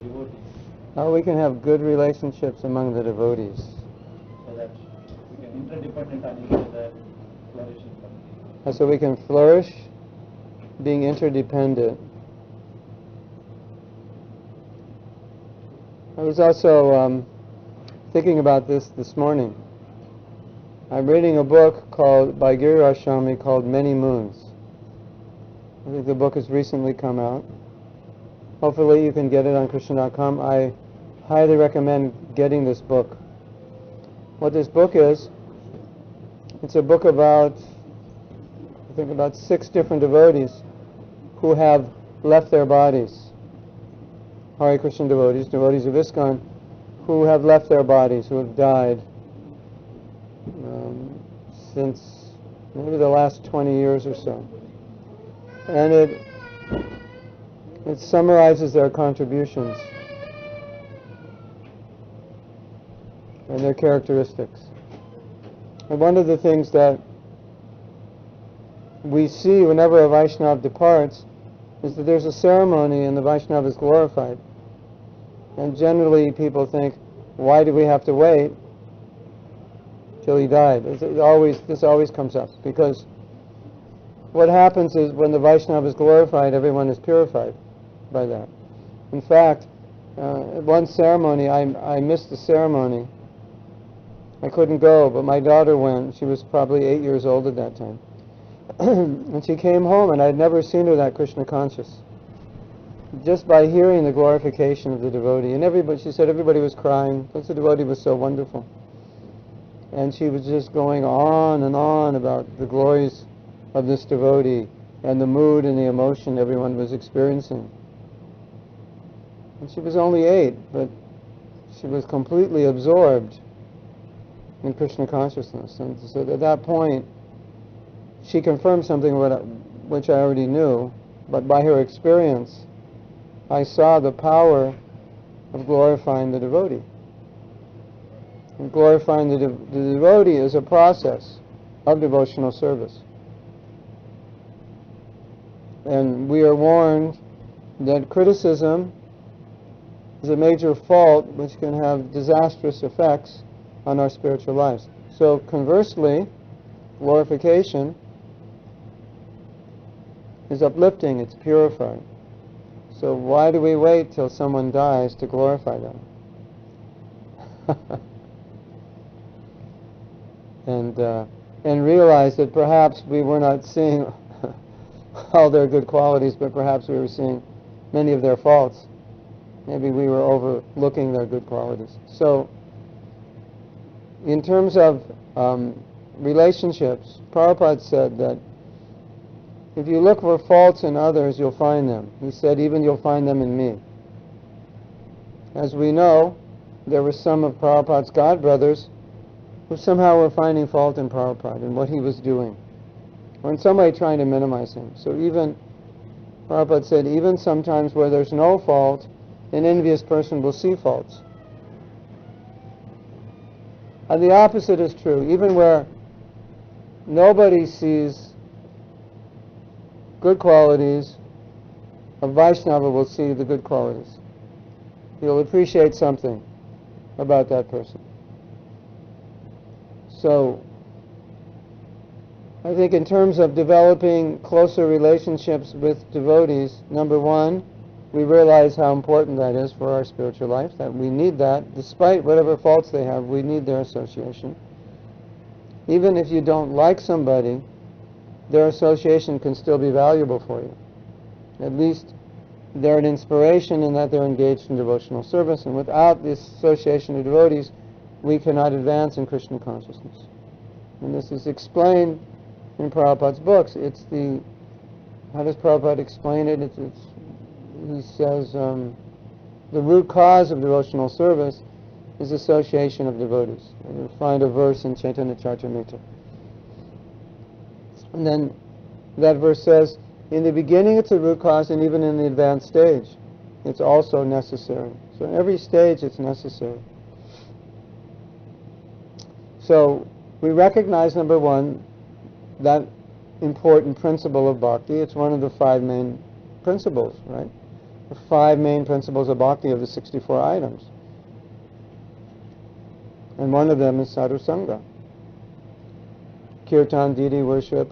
devotees, How we can have good relationships among the devotees. so that we can interdependent on each other, flourishing company. So we can flourish being interdependent. I was also thinking about this morning. I'm reading a book by Giriraj Swami called Many Moons. I think the book has recently come out. Hopefully you can get it on Krishna.com. I highly recommend getting this book. What this book is, it's a book about, I think about 6 different devotees who have left their bodies. Hare Krishna devotees, devotees of ISKCON, who have left their bodies, who have died since maybe the last 20 years or so. And it summarizes their contributions and their characteristics. And one of the things that we see whenever a Vaishnava departs is that there's a ceremony and the Vaishnava is glorified. And generally people think, why do we have to wait till he died? This always comes up, because what happens is when the Vaishnava is glorified, everyone is purified by that. In fact, at one ceremony, I missed the ceremony. I couldn't go, but my daughter went. She was probably 8 years old at that time. And she came home, and I'd never seen her that Krishna conscious. Just by hearing the glorification of the devotee. And she said everybody was crying, because the devotee was so wonderful. And she was just going on and on about the glories of this devotee and the mood and the emotion everyone was experiencing. And she was only 8, but she was completely absorbed in Krishna consciousness. And so at that point, she confirmed something which I already knew, but by her experience, I saw the power of glorifying the devotee. And glorifying the devotee is a process of devotional service. And we are warned that criticism is a major fault which can have disastrous effects on our spiritual lives. So conversely, glorification is uplifting, it's purifying. So why do we wait till someone dies to glorify them? And realize that perhaps we were not seeing all their good qualities, but perhaps we were seeing many of their faults. Maybe we were overlooking their good qualities. So, in terms of relationships, Prabhupada said that if you look for faults in others, you'll find them. He said, even you'll find them in me. As we know, there were some of Prabhupada's godbrothers who somehow were finding fault in Prabhupada and what he was doing, or in some way trying to minimize him. So even, Prabhupada said, even sometimes where there's no fault, an envious person will see faults. And the opposite is true. Even where nobody sees good qualities, a Vaishnava will see the good qualities. He'll appreciate something about that person. So, I think in terms of developing closer relationships with devotees, number one, we realize how important that is for our spiritual life, that we need that. Despite whatever faults they have, we need their association. Even if you don't like somebody, their association can still be valuable for you. At least they're an inspiration in that they're engaged in devotional service, and without this association of devotees, we cannot advance in Krishna consciousness. And this is explained in Prabhupada's books. How does Prabhupada explain it? He says the root cause of devotional service is association of devotees. And you'll find a verse in Chaitanya Charitamrita. And then that verse says, in the beginning it's a root cause, and even in the advanced stage, it's also necessary. So in every stage it's necessary. So we recognize, number one, that important principle of bhakti. It's one of the 5 main principles, right? the 5 main principles of bhakti of the 64 items. And one of them is sadhu sangha. Kirtan, deity worship,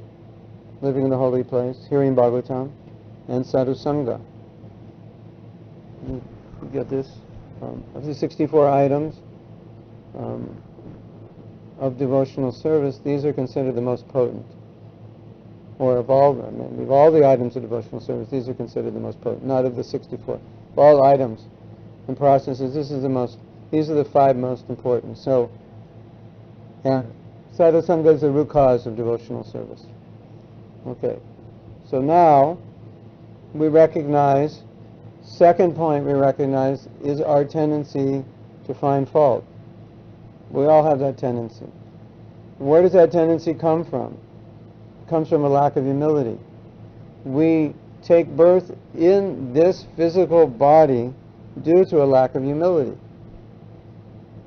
living in the holy place, hearing Bhagavatam, and sadhu sangha. You get this? Of the 64 items of devotional service, these are considered the most potent. Or of all the items of devotional service, these are considered the most potent. Not of the 64. Of all items and processes, these are the 5 most important. So, yeah, sadhu sangha is the root cause of devotional service. Okay, so now we recognize, second point we recognize is our tendency to find fault. We all have that tendency. Where does that tendency come from? It comes from a lack of humility. We take birth in this physical body due to a lack of humility,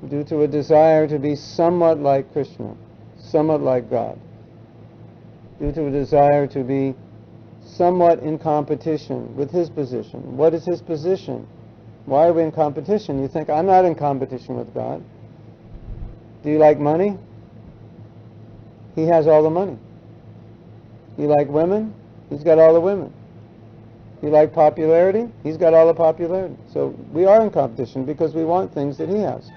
due to a desire to be somewhat like Krishna, somewhat like God, due to a desire to be somewhat in competition with his position. What is his position? Why are we in competition? You think, I'm not in competition with God. Do you like money? He has all the money. You like women? He's got all the women. You like popularity? He's got all the popularity. So we are in competition because we want things that he has.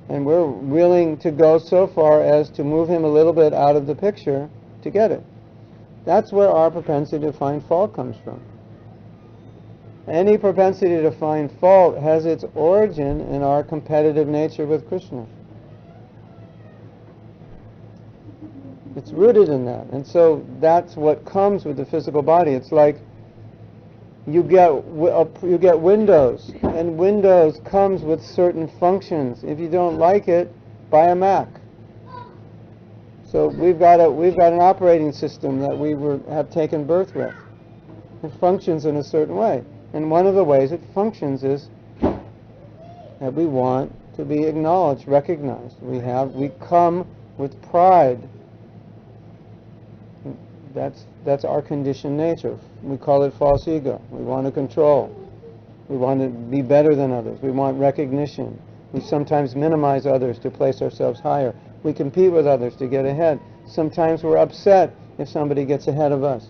And we're willing to go so far as to move him a little bit out of the picture to get it. That's where our propensity to find fault comes from. Any propensity to find fault has its origin in our competitive nature with Krishna. It's rooted in that. And so that's what comes with the physical body. It's like you get Windows, and Windows comes with certain functions. If you don't like it, buy a Mac. So we've got an operating system that we have taken birth with. It functions in a certain way. And one of the ways it functions is that we want to be acknowledged, recognized. We come with pride. That's our conditioned nature. We call it false ego. We want to control. We want to be better than others. We want recognition. We sometimes minimize others to place ourselves higher. We compete with others to get ahead. Sometimes we're upset if somebody gets ahead of us.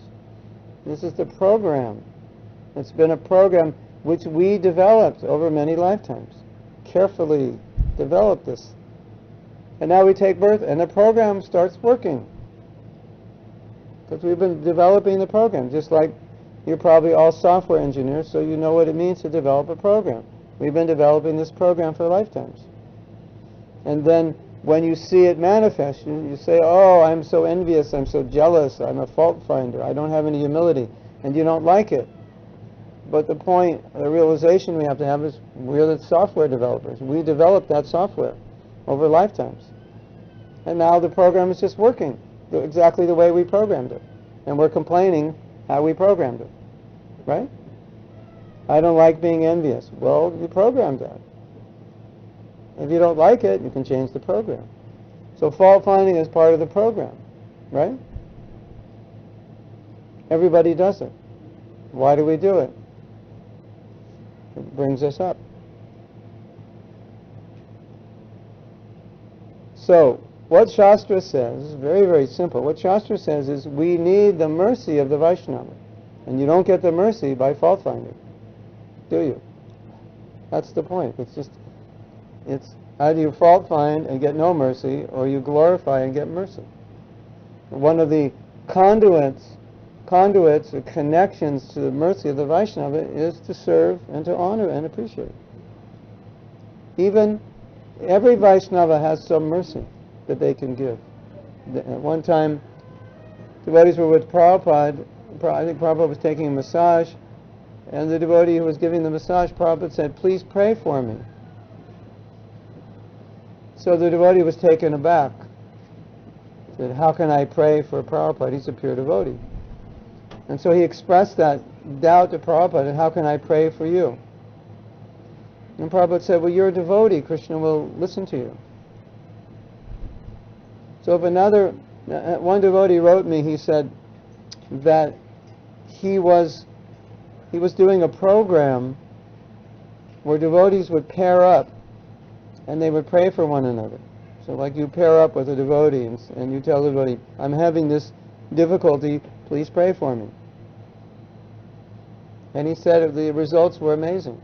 This is the program. It's been a program which we developed over many lifetimes. Carefully developed this. And now we take birth and the program starts working. Because we've been developing the program, just like you're probably all software engineers, so you know what it means to develop a program. We've been developing this program for lifetimes. And then when you see it manifest, you say, oh, I'm so envious, I'm so jealous, I'm a fault finder, I don't have any humility, and you don't like it. But the point, the realization we have to have is we're the software developers. We developed that software over lifetimes. And now the program is just working exactly the way we programmed it. And we're complaining how we programmed it. Right? I don't like being envious. Well, you programmed that. If you don't like it, you can change the program. So fault finding is part of the program. Right? Everybody does it. Why do we do it? It brings us up. So, what Shastra says is very, very simple. What Shastra says is we need the mercy of the Vaishnava. And you don't get the mercy by fault finding. Do you? That's the point. It's either you fault find and get no mercy, or you glorify and get mercy. One of the conduits or connections to the mercy of the Vaishnava is to serve and to honor and appreciate. Even every Vaishnava has some mercy that they can give. At one time, devotees were with Prabhupada. I think Prabhupada was taking a massage, and the devotee who was giving the massage, Prabhupada said, please pray for me. So the devotee was taken aback. He said, how can I pray for Prabhupada? He's a pure devotee. And so he expressed that doubt to Prabhupada, how can I pray for you? And Prabhupada said, well, you're a devotee, Krishna will listen to you. So if one devotee wrote me, he said that he was doing a program where devotees would pair up and they would pray for one another. So like you pair up with a devotee and you tell the devotee, I'm having this difficulty, please pray for me. And he said the results were amazing.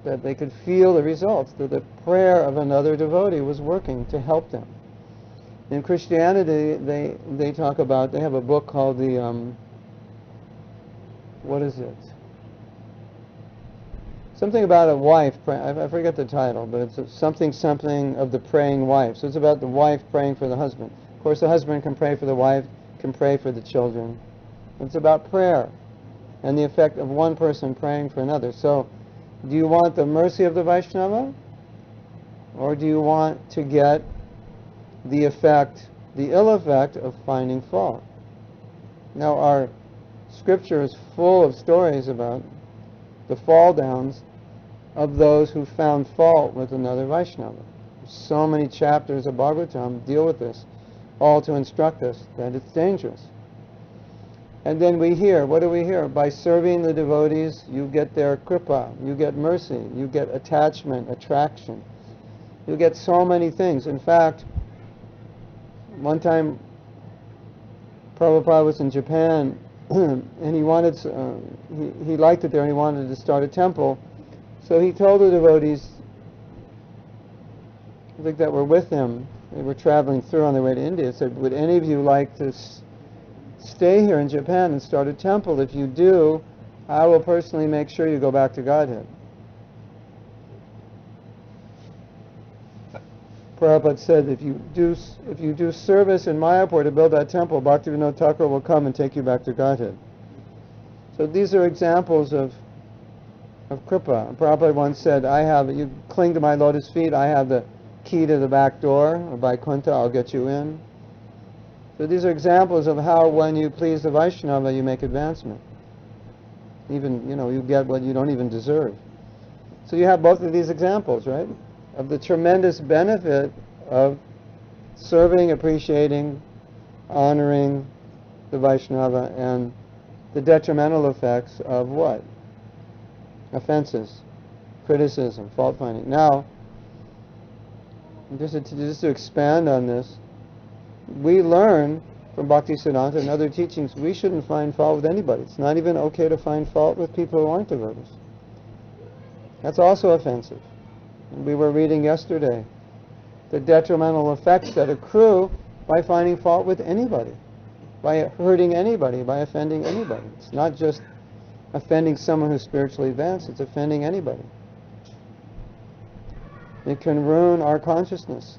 That they could feel the results, that the prayer of another devotee was working to help them. In Christianity, they talk about, they have a book called the, what is it? Something about a wife, I forget the title, but it's something of the praying wife. So it's about the wife praying for the husband. Of course, the husband can pray for the wife, can pray for the children. It's about prayer and the effect of one person praying for another. So, do you want the mercy of the Vaishnava? Or do you want to get the effect, the ill effect of finding fault? Now, our scripture is full of stories about the fall downs of those who found fault with another Vaishnava. So many chapters of Bhagavatam deal with this, all to instruct us that it's dangerous. And then we hear, what do we hear? By serving the devotees, you get their kripa, you get mercy, you get attachment, attraction. You get so many things. In fact, one time Prabhupada was in Japan and he wanted, he liked it there and he wanted to start a temple. So he told the devotees, I think that were with him, they were traveling through on their way to India, said, would any of you like to stay here in Japan and start a temple? If you do, I will personally make sure you go back to Godhead. Prabhupada said, if you do service in Mayapur to build that temple, Bhaktivinoda Thakur will come and take you back to Godhead. So these are examples of kripa. Prabhupada once said, you cling to my lotus feet, I have the key to the back door, or Vaikuntha, I'll get you in. So these are examples of how when you please the Vaishnava, you make advancement. Even, you get what you don't even deserve. So you have both of these examples, right? Of the tremendous benefit of serving, appreciating, honoring the Vaishnava, and the detrimental effects of what? Offenses, criticism, fault-finding. Now, just to expand on this, we learn from Bhaktisiddhanta and other teachings we shouldn't find fault with anybody. It's not even okay to find fault with people who aren't devotees. That's also offensive. And we were reading yesterday the detrimental effects that accrue by finding fault with anybody, by hurting anybody, by offending anybody. It's not just offending someone who's spiritually advanced, it's offending anybody. It can ruin our consciousness.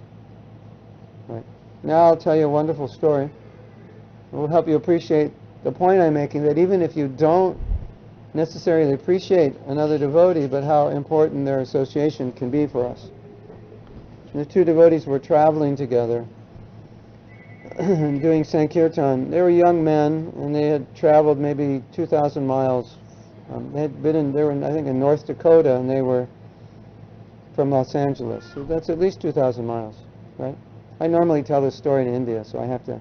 Right. Now I'll tell you a wonderful story. It will help you appreciate the point I'm making, that even if you don't necessarily appreciate another devotee, but how important their association can be for us. The two devotees were traveling together doing Sankirtan. They were young men and they had traveled maybe 2,000 miles. They were I think in North Dakota, and they were from Los Angeles. So that's at least 2,000 miles, right? I normally tell this story in India, so I have to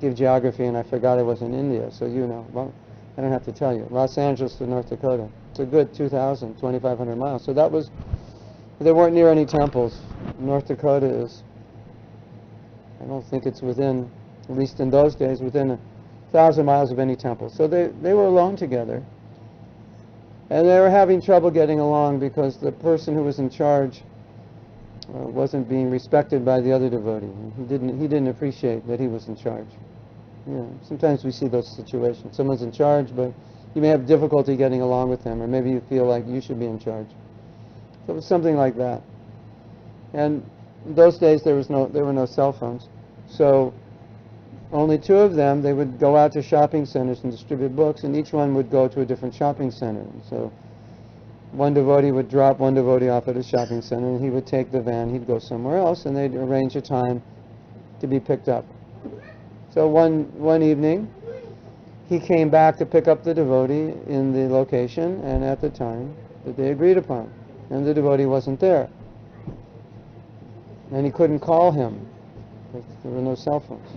give geography, and I forgot I was in India, so well, I don't have to tell you. Los Angeles to North Dakota. It's a good 2,500 miles. So they weren't near any temples. North Dakota is, I don't think it's within, at least in those days, within 1,000 miles of any temple. So they were alone together. And they were having trouble getting along because the person who was in charge wasn't being respected by the other devotee. He didn't appreciate that he was in charge. Sometimes we see those situations. Someone's in charge, but you may have difficulty getting along with them, or maybe you feel like you should be in charge. So it was something like that. And in those days there were no cell phones. So only two of them, they would go out to shopping centers and distribute books, and each one would go to a different shopping center. And so one devotee would drop one devotee off at a shopping center, and he would take the van, he'd go somewhere else, and they'd arrange a time to be picked up. So one evening, he came back to pick up the devotee in the location and at the time that they agreed upon, and the devotee wasn't there. And he couldn't call him, because there were no cell phones.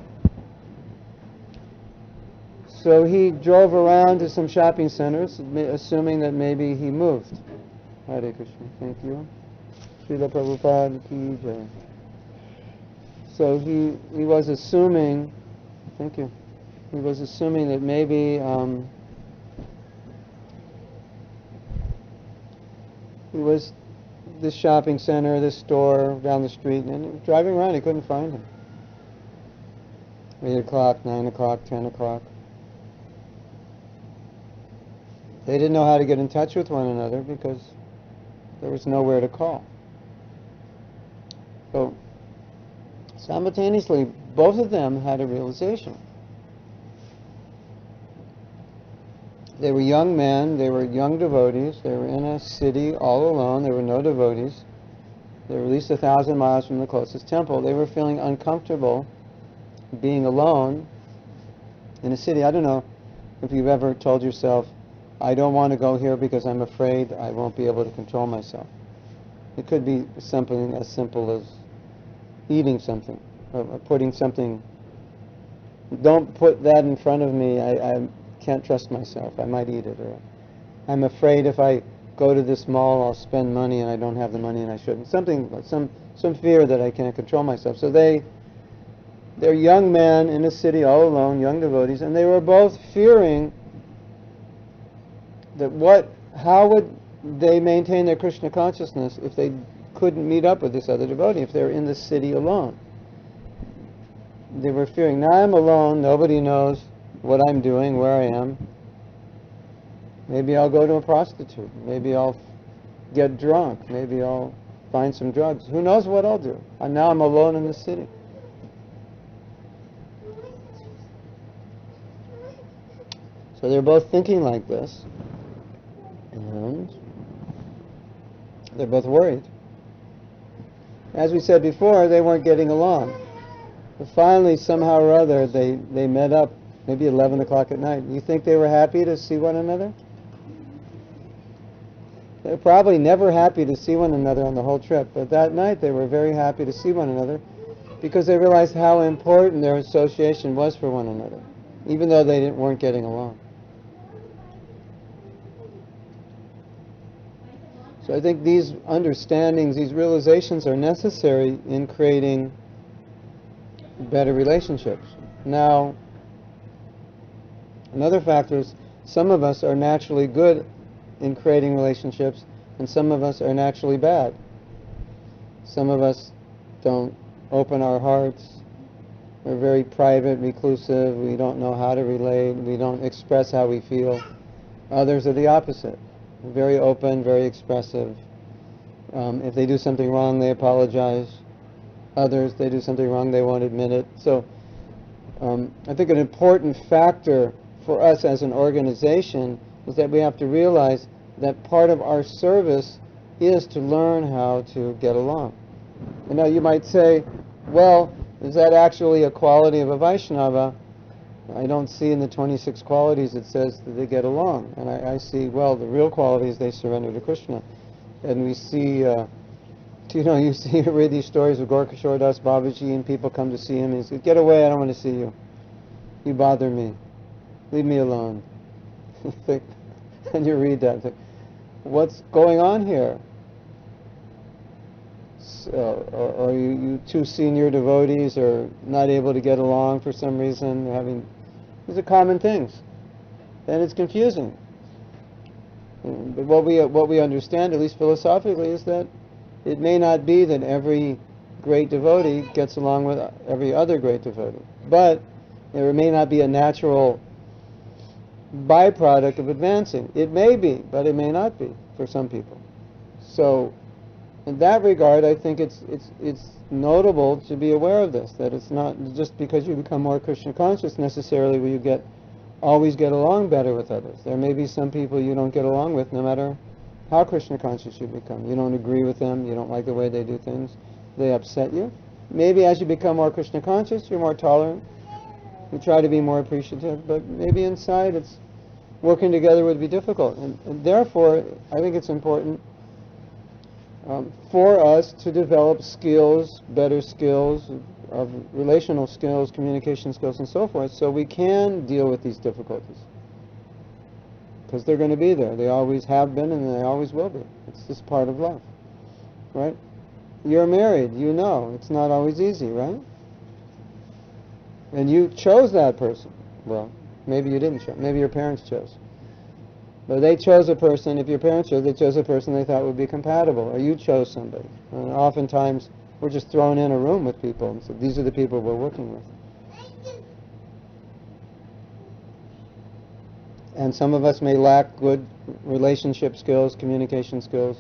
So he drove around to some shopping centers, assuming that maybe he moved. Hare Krishna. Thank you. Srila Prabhupada ki jai. So he was assuming, thank you, he was assuming that maybe he was this shopping center, this store down the street, and driving around, he couldn't find him. 8 o'clock, 9 o'clock, 10 o'clock. They didn't know how to get in touch with one another because there was nowhere to call. So simultaneously, both of them had a realization. They were young men, they were young devotees, they were in a city all alone, there were no devotees. They were at least 1,000 miles from the closest temple. They were feeling uncomfortable being alone in a city. I don't know if you've ever told yourself, I don't want to go here because I'm afraid I won't be able to control myself. It could be something as simple as eating something, or putting something, don't put that in front of me, I can't trust myself, I might eat it, or I'm afraid if I go to this mall I'll spend money and I don't have the money and I shouldn't. Some fear that I can't control myself. So they're young men in a city all alone, young devotees, and they were both fearing that how would they maintain their Krishna consciousness if they couldn't meet up with this other devotee, if they're in the city alone. They were fearing, now I'm alone, nobody knows what I'm doing, where I am. Maybe I'll go to a prostitute, maybe I'll get drunk, maybe I'll find some drugs. Who knows what I'll do? And now I'm alone in the city. So they're both thinking like this, and they're both worried. As we said before, they weren't getting along. But finally, somehow or other, they met up, maybe 11 o'clock at night. You think they were happy to see one another? They were probably never happy to see one another on the whole trip, but that night they were very happy to see one another because they realized how important their association was for one another, even though they weren't getting along. So I think these understandings, these realizations are necessary in creating better relationships. Now, another factor is some of us are naturally good in creating relationships and some of us are naturally bad. Some of us don't open our hearts. We're very private, reclusive. We don't know how to relate. We don't express how we feel. Others are the opposite. Very open, very expressive. If they do something wrong, they apologize. Others, they do something wrong, they won't admit it. So I think an important factor for us as an organization is that we have to realize that part of our service is to learn how to get along. You know, you might say, well, is that actually a quality of a Vaishnava? I don't see in the 26 qualities it says that they get along. And I see, well, the real quality is they surrender to Krishna. And we see, you read these stories of Gorkishore Das Babaji and people come to see him and he says, get away, I don't want to see you. You bother me. Leave me alone. And you read that and think, what's going on here? Or you two senior devotees are not able to get along for some reason. These are common things. And it's confusing. But what we understand, at least philosophically, is that it may not be that every great devotee gets along with every other great devotee. But there may not be a natural byproduct of advancing. It may be, but it may not be for some people. So in that regard, I think it's notable to be aware of this, that it's not just because you become more Krishna conscious necessarily will you always get along better with others. There may be some people you don't get along with no matter how Krishna conscious you become. You don't agree with them, you don't like the way they do things, they upset you. Maybe as you become more Krishna conscious, you're more tolerant, you try to be more appreciative, but maybe inside it's working together would be difficult. And therefore, I think it's important for us to develop skills, better skills, of relational skills, communication skills, and so forth, so we can deal with these difficulties. Because they're going to be there. They always have been, and they always will be. It's just part of life, right? You're married, you know, it's not always easy, right? And you chose that person. Well, maybe you didn't choose. Maybe your parents chose. But they chose a person. If your parents chose, they chose a person they thought would be compatible, or you chose somebody. And oftentimes, we're just thrown in a room with people, and so these are the people we're working with. And some of us may lack good relationship skills, communication skills,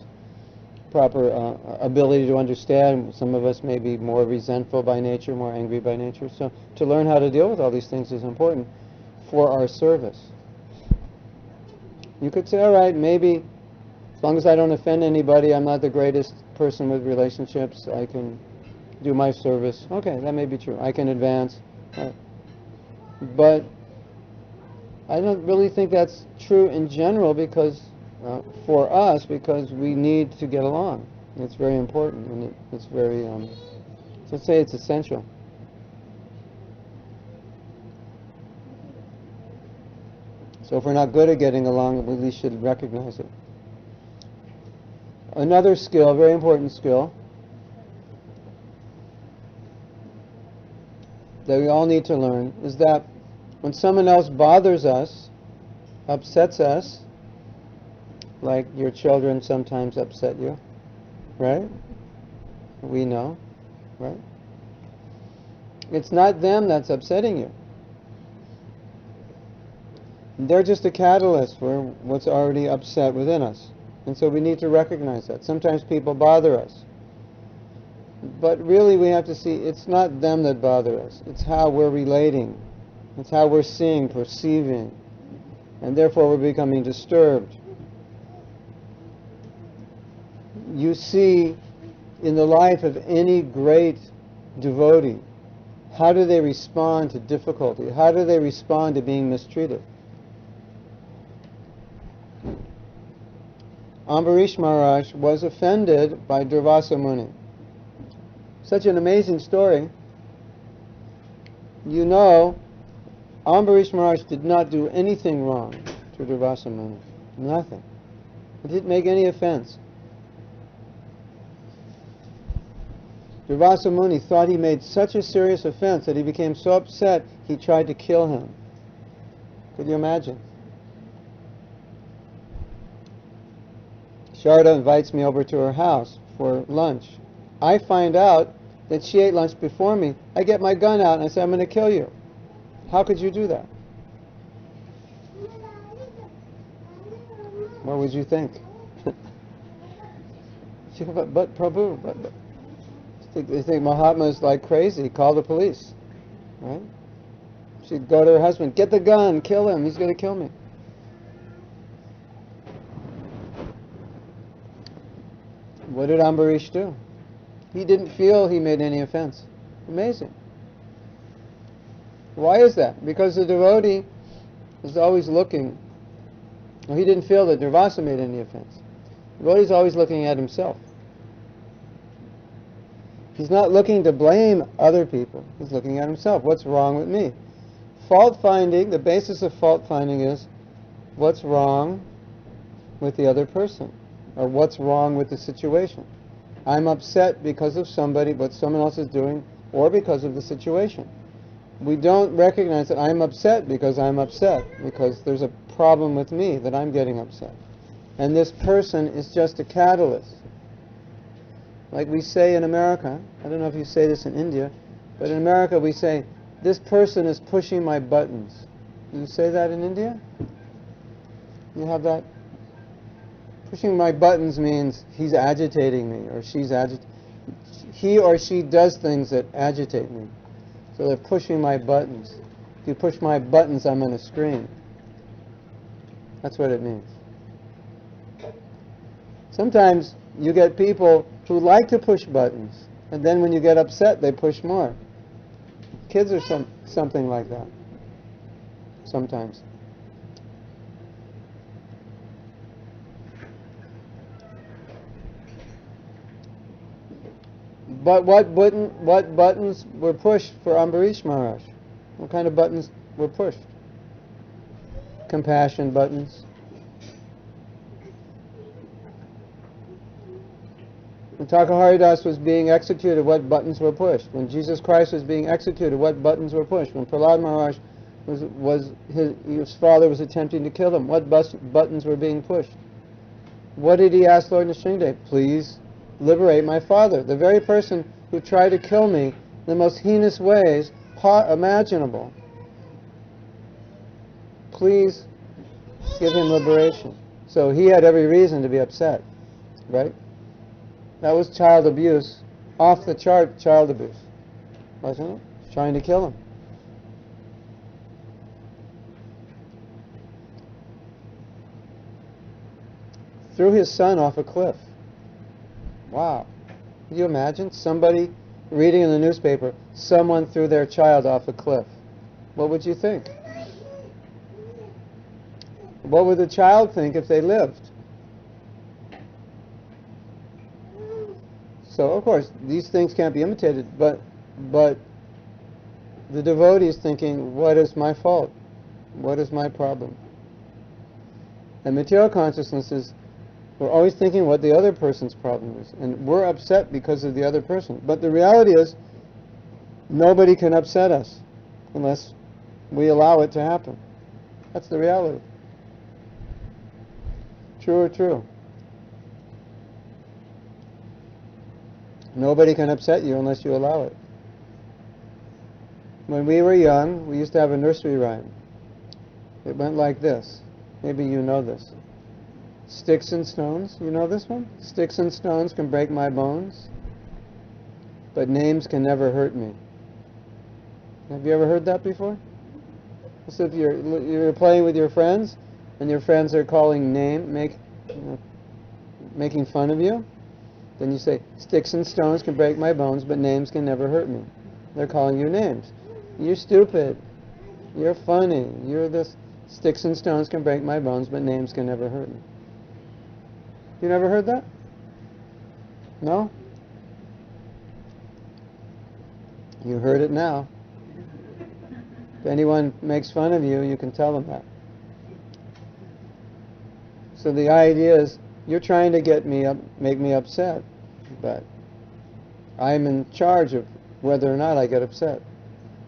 proper ability to understand. Some of us may be more resentful by nature, more angry by nature. So to learn how to deal with all these things is important for our service. You could say, all right, maybe as long as I don't offend anybody, I'm not the greatest person with relationships, I can do my service. Okay, that may be true. I can advance. But I don't really think that's true in general, because for us, because we need to get along. It's very important, and it's very, let's say it's essential. So if we're not good at getting along, we at least should recognize it. Another skill, very important skill, that we all need to learn is that when someone else bothers us, upsets us, like your children sometimes upset you, right? We know, right? It's not them that's upsetting you. They're just a catalyst for what's already upset within us. And so we need to recognize that. Sometimes people bother us. But really we have to see it's not them that bother us. It's how we're relating. It's how we're seeing, perceiving. And therefore we're becoming disturbed. You see in the life of any great devotee, how do they respond to difficulty? How do they respond to being mistreated? Ambarish Maharaj was offended by Durvasa Muni. Such an amazing story. You know, Ambarish Maharaj did not do anything wrong to Durvasa Muni. Nothing. He didn't make any offense. Durvasa Muni thought he made such a serious offense that he became so upset he tried to kill him. Could you imagine? Sharda invites me over to her house for lunch. I find out that she ate lunch before me. I get my gun out and I say, I'm going to kill you. How could you do that? What would you think? but Prabhu, they think Mahatma is like crazy. Call the police. Right? She'd go to her husband, get the gun, kill him, he's going to kill me. What did Ambarish do? He didn't feel he made any offense. Amazing. Why is that? Because the devotee is always looking. Well, he didn't feel that Durvasa made any offense. The devotee is always looking at himself. He's not looking to blame other people. He's looking at himself. What's wrong with me? Fault finding, the basis of fault finding is what's wrong with the other person, or what's wrong with the situation. I'm upset because of somebody, what someone else is doing, or because of the situation. We don't recognize that I'm upset because there's a problem with me that I'm getting upset. And this person is just a catalyst. Like we say in America, I don't know if you say this in India, but in America we say, this person is pushing my buttons. Do you say that in India? You have that? Pushing my buttons means he's agitating me, or she's he or she does things that agitate me. So they're pushing my buttons. If you push my buttons, I'm going to scream. That's what it means. Sometimes you get people who like to push buttons, and then when you get upset, they push more. Kids are something like that. Sometimes. But what buttons were pushed for Ambarish Maharaj? What kind of buttons were pushed? Compassion buttons. When Takaharidas was being executed, what buttons were pushed? When Jesus Christ was being executed, what buttons were pushed? When Prahlad Maharaj his father was attempting to kill him, what buttons were being pushed? What did he ask Lord Nrsimhadev? Please liberate my father. The very person who tried to kill me in the most heinous ways imaginable. Please give him liberation. So he had every reason to be upset, right? That was child abuse, off the chart child abuse, wasn't it? Trying to kill him. Threw his son off a cliff. Wow. Can you imagine somebody reading in the newspaper, someone threw their child off a cliff? What would you think? What would the child think if they lived? So, of course, these things can't be imitated, but the devotee is thinking, what is my fault? What is my problem? And material consciousness is, we're always thinking what the other person's problem is, and we're upset because of the other person. But the reality is, nobody can upset us unless we allow it to happen. That's the reality. True or true? Nobody can upset you unless you allow it. When we were young, we used to have a nursery rhyme. It went like this. Maybe you know this. Sticks and stones, you know this one? Sticks and stones can break my bones, but names can never hurt me. Have you ever heard that before? So if you're playing with your friends, and your friends are calling making fun of you, then you say, sticks and stones can break my bones, but names can never hurt me. They're calling you names. You're stupid. You're funny. You're this. Sticks and stones can break my bones, but names can never hurt me. You never heard that? No? You heard it now. If anyone makes fun of you, you can tell them that. So the idea is, you're trying to make me upset, but I'm in charge of whether or not I get upset.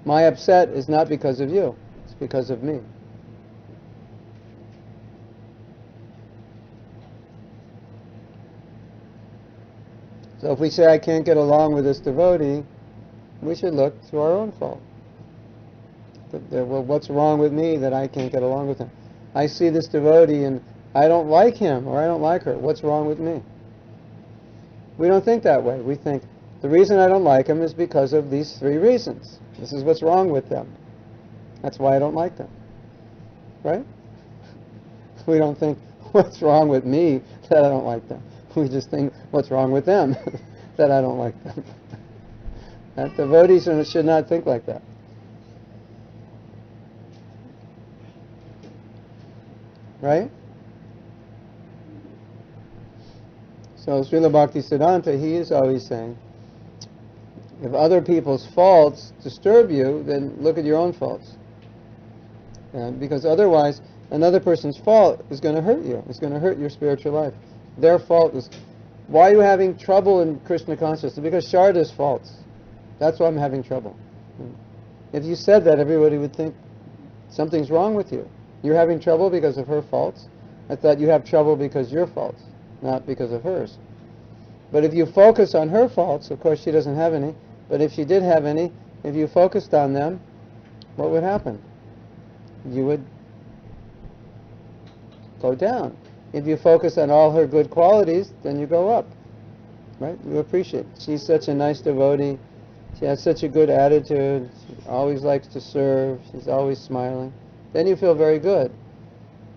My upset is not because of you, it's because of me. So if we say, I can't get along with this devotee, we should look to our own fault. Well, what's wrong with me that I can't get along with him? I see this devotee and I don't like him or I don't like her. What's wrong with me? We don't think that way. We think, the reason I don't like him is because of these 3 reasons. This is what's wrong with them. That's why I don't like them. Right? We don't think, what's wrong with me that I don't like them? We just think, what's wrong with them that I don't like them? That devotees should not think like that. Right? So Srila Bhaktisiddhanta, he is always saying, if other people's faults disturb you, then look at your own faults. And because otherwise, another person's fault is going to hurt you. It's going to hurt your spiritual life. Their fault is, why are you having trouble in Krishna consciousness? Because Sharda's faults. That's why I'm having trouble. If you said that, everybody would think something's wrong with you. You're having trouble because of her faults. I thought you have trouble because of your faults, not because of hers. But if you focus on her faults, of course she doesn't have any, but if she did have any, if you focused on them, what would happen? You would go down. If you focus on all her good qualities, then you go up. Right? You appreciate. She's such a nice devotee. She has such a good attitude. She always likes to serve. She's always smiling. Then you feel very good.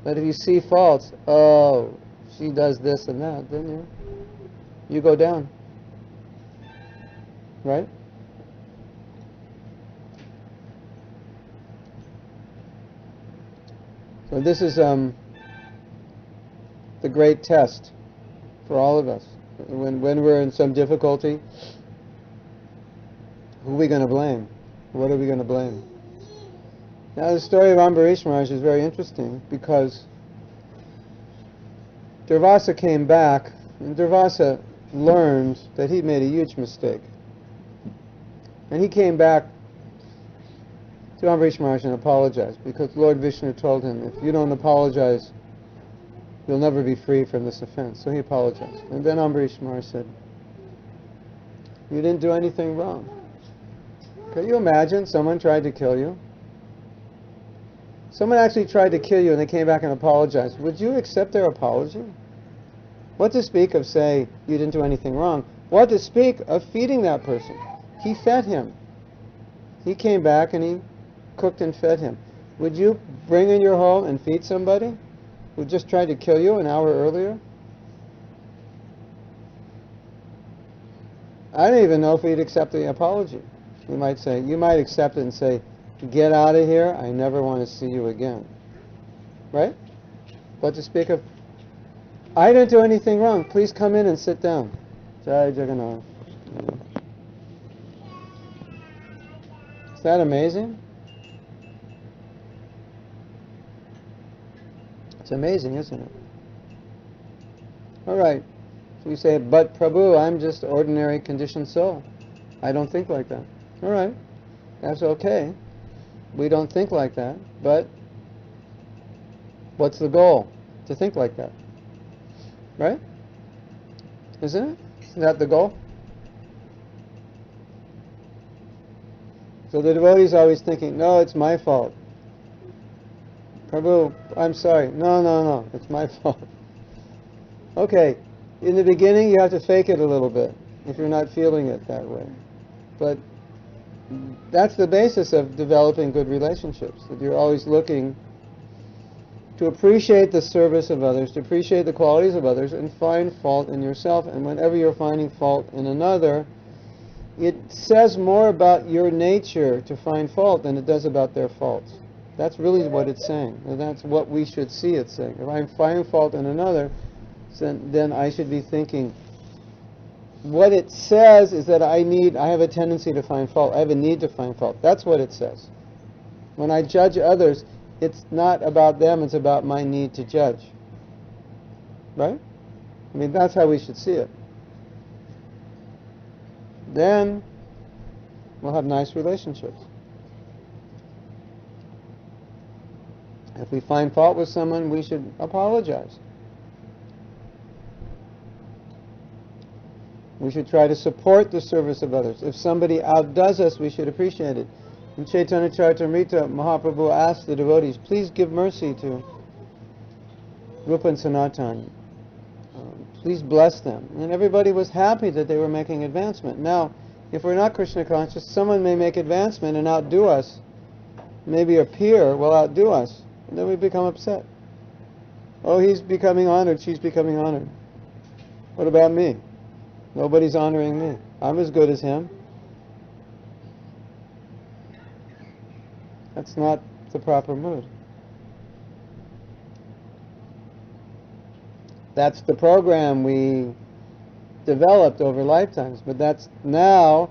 But if you see faults, oh, she does this and that, then you go down. Right? So this is the great test for all of us. When we're in some difficulty, Who are we going to blame? What are we going to blame? Now the story of Ambarish Maharaj is very interesting because Durvasa came back, and Durvasa learned that he'd made a huge mistake. And he came back to Ambarish Maharaj and apologized, because Lord Vishnu told him, if you don't apologize, you'll never be free from this offense. So he apologized. And then Ambarish Maharaj said, you didn't do anything wrong. Can you imagine someone tried to kill you? Someone actually tried to kill you and they came back and apologized. Would you accept their apology? What to speak of say you didn't do anything wrong? What to speak of feeding that person? He fed him. He came back and he cooked and fed him. Would you bring in your home and feed somebody who just tried to kill you an hour earlier? I don't even know if we'd accept the apology. You might accept it and say, get out of here, I never want to see you again. Right? But to speak of, I didn't do anything wrong, please come in and sit down. Jai Jagannath. Is that amazing? It's amazing, isn't it? All right. So we say, but Prabhu, I'm just ordinary conditioned soul. I don't think like that. All right. That's okay. We don't think like that, but what's the goal? To think like that. Right? Isn't it? Isn't that the goal? So the devotee is always thinking, no, it's my fault. Prabhu, I'm sorry. No, it's my fault. Okay, in the beginning you have to fake it a little bit if you're not feeling it that way. But that's the basis of developing good relationships, that you're always looking to appreciate the service of others, to appreciate the qualities of others, and find fault in yourself. And whenever you're finding fault in another, it says more about your nature to find fault than it does about their faults. That's really what it's saying. And that's what we should see it saying. If I'm finding fault in another, then I should be thinking, what it says is that I have a tendency to find fault. I have a need to find fault. That's what it says. When I judge others, it's not about them, it's about my need to judge. Right? I mean, that's how we should see it. Then we'll have nice relationships. If we find fault with someone, we should apologize. We should try to support the service of others. If somebody outdoes us, we should appreciate it. In Chaitanya Charitamrita, Mahaprabhu asked the devotees, please give mercy to Rupa and Sanatan. Please bless them. And everybody was happy that they were making advancement. Now, if we're not Krishna conscious, someone may make advancement and outdo us. Maybe a peer will outdo us. And then we become upset. Oh, he's becoming honored, she's becoming honored. What about me? Nobody's honoring me. I'm as good as him. That's not the proper mood. That's the program we developed over lifetimes, but that's now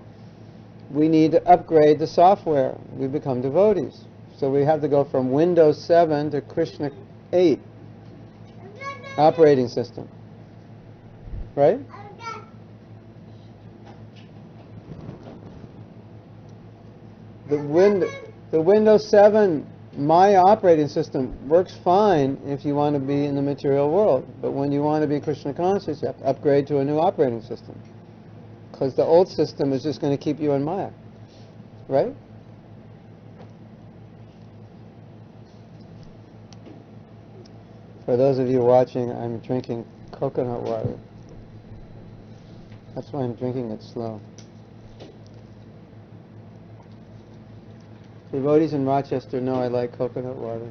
we need to upgrade the software. We become devotees. So we have to go from Windows 7 to Krishna 8 operating system. Right? The Windows 7 my operating system works fine if you want to be in the material world, but when you want to be Krishna conscious, you have to upgrade to a new operating system, because the old system is just going to keep you in Maya, right? For those of you watching, I'm drinking coconut water. That's why I'm drinking it slow. Devotees in Rochester know I like coconut water.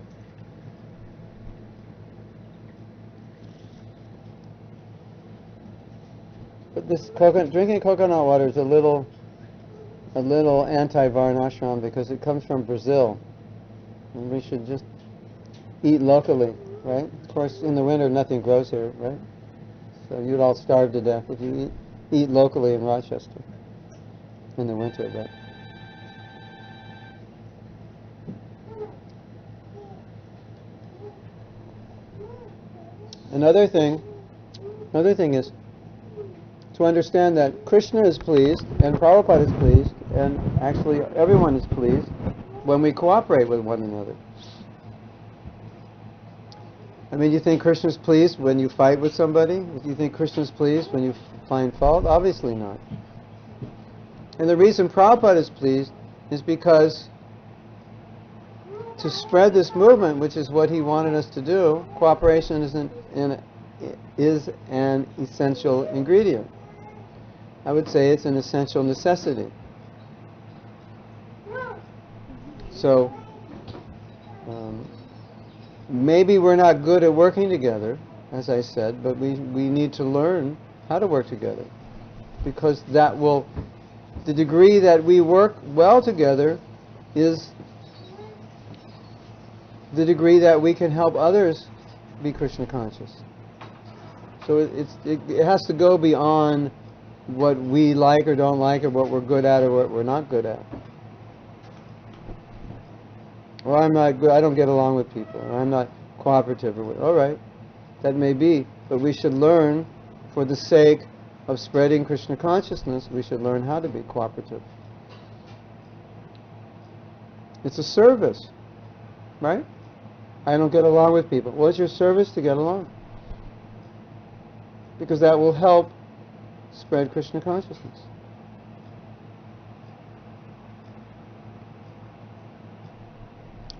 But this drinking coconut water is a little anti-varnashram because it comes from Brazil, and we should just eat locally, right? Of course, in the winter nothing grows here, right? So you'd all starve to death if you eat locally in Rochester in the winter, but Another thing is to understand that Krishna is pleased and Prabhupada is pleased and actually everyone is pleased when we cooperate with one another. I mean, you think Krishna's pleased when you fight with somebody? Do you think Krishna's pleased when you find fault? Obviously not. And the reason Prabhupada is pleased is because to spread this movement, which is what he wanted us to do, cooperation is an essential ingredient. I would say it's an essential necessity. So, maybe we're not good at working together, as I said, but we need to learn how to work together. Because that will, the degree that we work well together is the degree that we can help others be Krishna conscious. So it has to go beyond what we like or don't like, or what we're good at or what we're not good at. Or I'm not good, I don't get along with people, or I'm not cooperative. All right, that may be, but we should learn, for the sake of spreading Krishna consciousness, we should learn how to be cooperative. It's a service, right? I don't get along with people. Well, it's your service to get along, because that will help spread Krishna consciousness.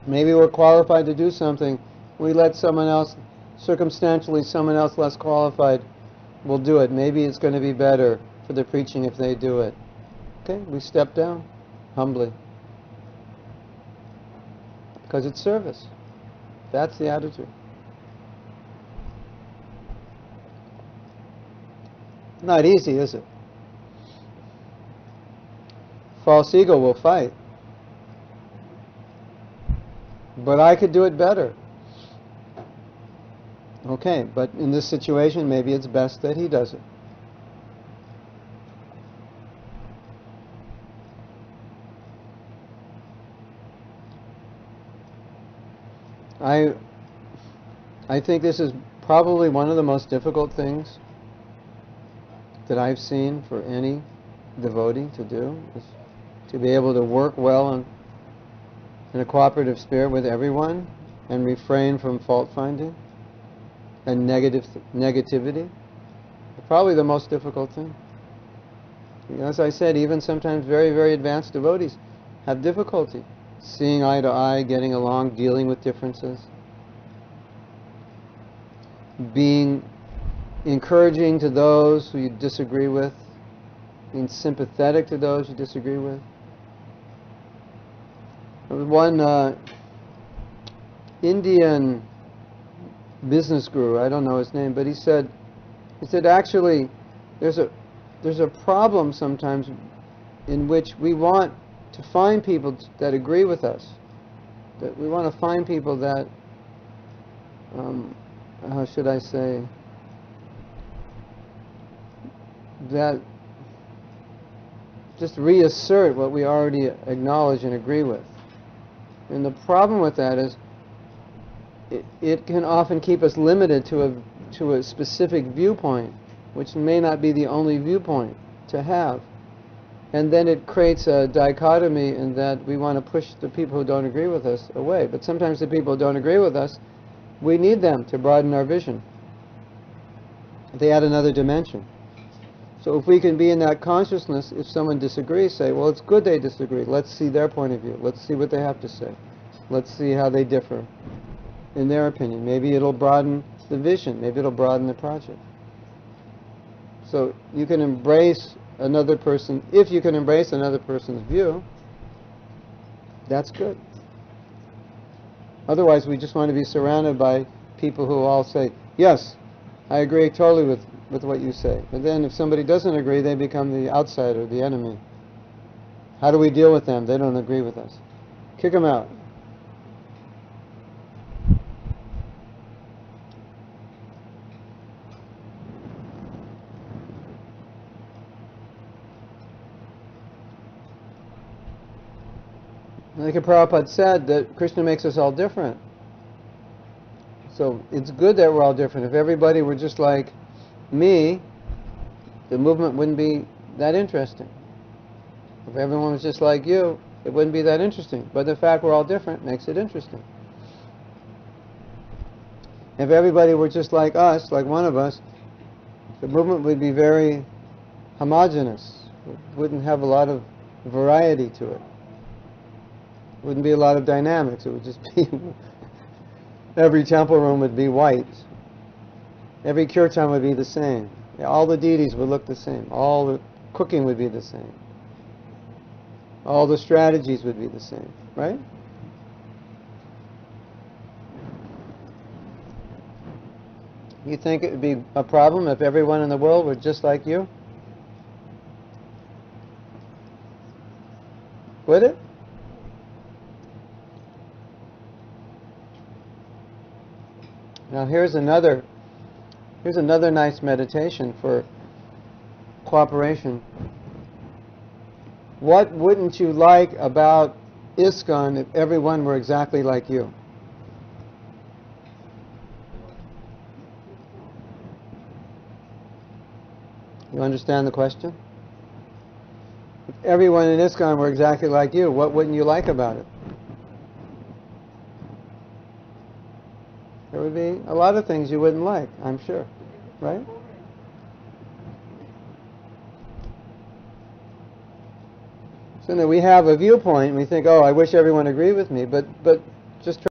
Maybe we're qualified to do something. We let someone else, circumstantially someone else less qualified will do it. Maybe it's going to be better for the preaching if they do it. Okay, we step down humbly. Because it's service. That's the attitude. Not easy, is it? False ego will fight. But I could do it better. Okay, but in this situation, maybe it's best that he does it. I think this is probably one of the most difficult things that I've seen for any devotee to do, is to be able to work well in a cooperative spirit with everyone and refrain from fault finding and negativity. Probably the most difficult thing. As I said, even sometimes very, very advanced devotees have difficulty seeing eye to eye, getting along, dealing with differences, being encouraging to those who you disagree with, being sympathetic to those you disagree with. There was one Indian business guru, I don't know his name, but he said actually there's a problem sometimes in which we want to find people that agree with us. That we want to find people that, how should I say, that just reassert what we already acknowledge and agree with. And the problem with that is it can often keep us limited to a specific viewpoint, which may not be the only viewpoint to have. And then it creates a dichotomy in that we want to push the people who don't agree with us away. But sometimes the people who don't agree with us, we need them to broaden our vision. They add another dimension. So if we can be in that consciousness, if someone disagrees, say, well, it's good they disagree. Let's see their point of view. Let's see what they have to say. Let's see how they differ in their opinion. Maybe it'll broaden the vision. Maybe it'll broaden the project. So you can embrace another person. If you can embrace another person's view, that's good. Otherwise, we just want to be surrounded by people who all say, yes, I agree totally with what you say. But then if somebody doesn't agree, they become the outsider, the enemy. How do we deal with them? They don't agree with us. Kick them out. Like Prabhupada said, that Krishna makes us all different. So it's good that we're all different. If everybody were just like me, the movement wouldn't be that interesting. If everyone was just like you, it wouldn't be that interesting. But the fact we're all different makes it interesting. If everybody were just like us, like one of us, the movement would be very homogeneous. It wouldn't have a lot of variety to it. Wouldn't be a lot of dynamics. It would just be every temple room would be white. Every kirtan would be the same. All the deities would look the same. All the cooking would be the same. All the strategies would be the same, right? You think it would be a problem if everyone in the world were just like you? Would it? Now here's another nice meditation for cooperation. What wouldn't you like about ISKCON if everyone were exactly like you? You understand the question? If everyone in ISKCON were exactly like you, what wouldn't you like about it? There would be a lot of things you wouldn't like, I'm sure, right? So now we have a viewpoint and we think, oh, I wish everyone agreed with me, but just